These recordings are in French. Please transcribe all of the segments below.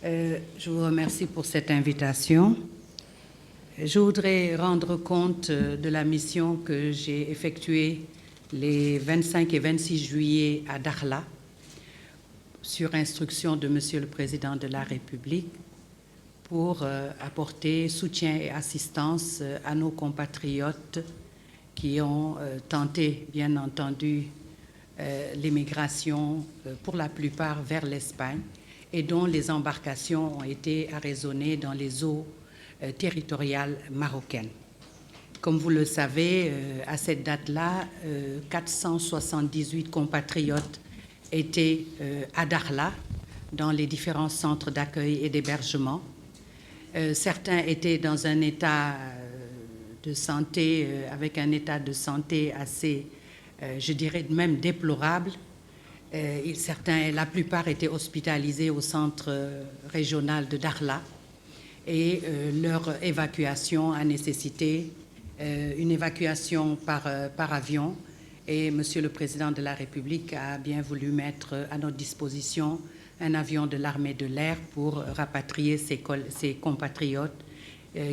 Je vous remercie pour cette invitation. Je voudrais rendre compte de la mission que j'ai effectuée les 25 et 26 juillet à Dakhla, sur instruction de Monsieur le Président de la République, pour apporter soutien et assistance à nos compatriotes qui ont tenté, bien entendu, l'émigration, pour la plupart vers l'Espagne, et dont les embarcations ont été arraisonnées dans les eaux territoriales marocaines. Comme vous le savez, à cette date-là, 478 compatriotes étaient à Dakhla, dans les différents centres d'accueil et d'hébergement. Certains étaient dans un état de santé, avec un état de santé assez, je dirais même déplorable. La plupart étaient hospitalisés au centre régional de Dakhla et leur évacuation a nécessité une évacuation par avion, et Monsieur le Président de la République a bien voulu mettre à notre disposition un avion de l'armée de l'air pour rapatrier ses compatriotes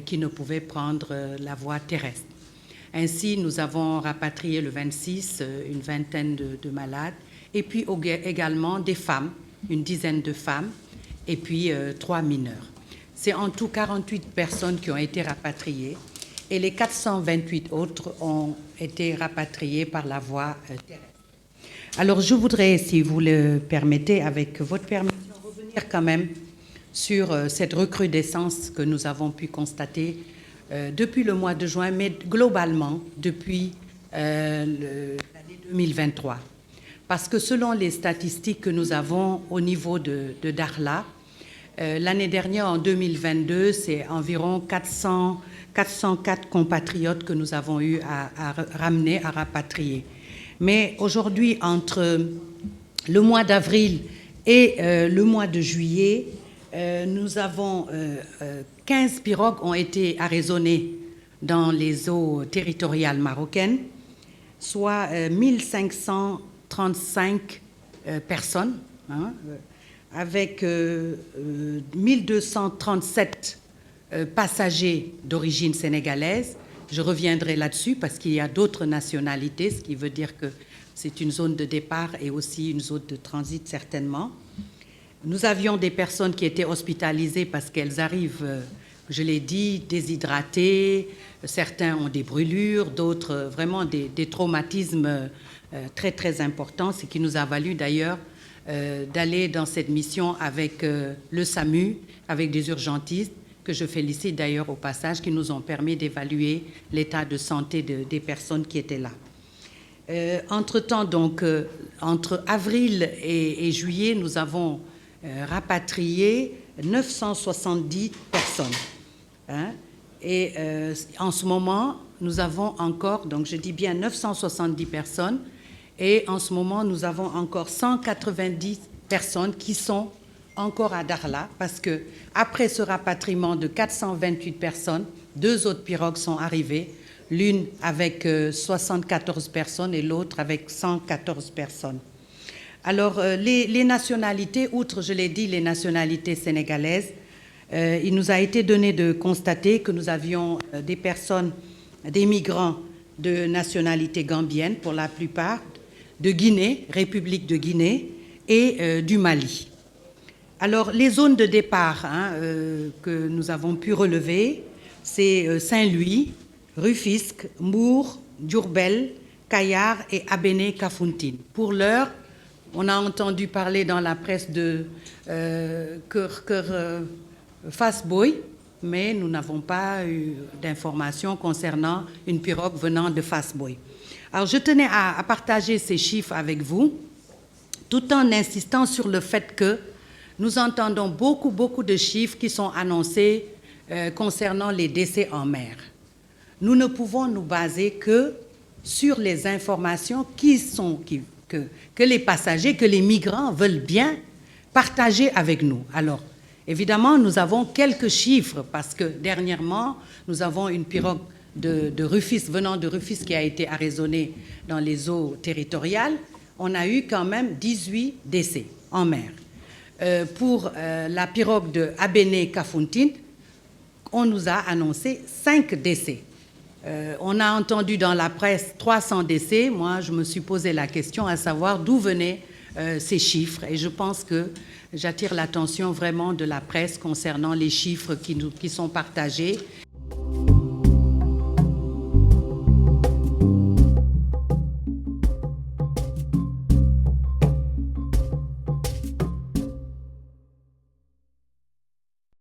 qui ne pouvaient prendre la voie terrestre. Ainsi, nous avons rapatrié le 26 une vingtaine de malades, et puis également des femmes, une dizaine de femmes, et puis 3 mineurs. C'est en tout 48 personnes qui ont été rapatriées, et les 428 autres ont été rapatriés par la voie terrestre. Alors je voudrais, si vous le permettez, avec votre permission, revenir quand même sur cette recrudescence que nous avons pu constater depuis le mois de juin, mais globalement depuis l'année 2023. Parce que selon les statistiques que nous avons au niveau de Dakhla, l'année dernière, en 2022, c'est environ 404 compatriotes que nous avons eu à ramener, à rapatrier. Mais aujourd'hui, entre le mois d'avril et le mois de juillet, nous avons 15 pirogues ont été arraisonnées dans les eaux territoriales marocaines, soit 1535 personnes, avec 1237 passagers d'origine sénégalaise. Je reviendrai là-dessus parce qu'il y a d'autres nationalités, ce qui veut dire que c'est une zone de départ et aussi une zone de transit certainement. Nous avions des personnes qui étaient hospitalisées parce qu'elles arrivent, je l'ai dit, déshydratées. Certains ont des brûlures, d'autres vraiment des traumatismes très très importants, ce qui nous a valu d'ailleurs d'aller dans cette mission avec le SAMU, avec des urgentistes, que je félicite d'ailleurs au passage, qui nous ont permis d'évaluer l'état de santé des personnes qui étaient là. Entre-temps, donc, entre avril et juillet, nous avons rapatrié 970 personnes. Et en ce moment, nous avons encore, donc je dis bien 970 personnes, et en ce moment, nous avons encore 190 personnes qui sont encore à Dakhla, parce que après ce rapatriement de 428 personnes, 2 autres pirogues sont arrivées, l'une avec 74 personnes et l'autre avec 114 personnes. Alors, les nationalités, outre, je l'ai dit, les nationalités sénégalaises, il nous a été donné de constater que nous avions des personnes, des migrants de nationalité gambienne pour la plupart, de Guinée, République de Guinée, et du Mali. Alors, les zones de départ que nous avons pu relever, c'est Saint-Louis, Rufisque, Mbour, Diourbel, Kayar et Abéné-Kafountine. Pour l'heure, on a entendu parler dans la presse de Fass Boye, mais nous n'avons pas eu d'informations concernant une pirogue venant de Fass Boye. Alors, je tenais à partager ces chiffres avec vous, tout en insistant sur le fait que nous entendons beaucoup de chiffres qui sont annoncés concernant les décès en mer. Nous ne pouvons nous baser que sur les informations que les passagers, que les migrants veulent bien partager avec nous. Alors, évidemment, nous avons quelques chiffres parce que dernièrement, nous avons une pirogue de Rufisque, venant de Rufisque, qui a été arraisonnée dans les eaux territoriales. On a eu quand même 18 décès en mer. pour la pirogue de Abéné-Kafountine, on nous a annoncé 5 décès. On a entendu dans la presse 300 décès. Moi, je me suis posé la question à savoir d'où venaient ces chiffres. Et je pense que j'attire l'attention vraiment de la presse concernant les chiffres qui sont partagés.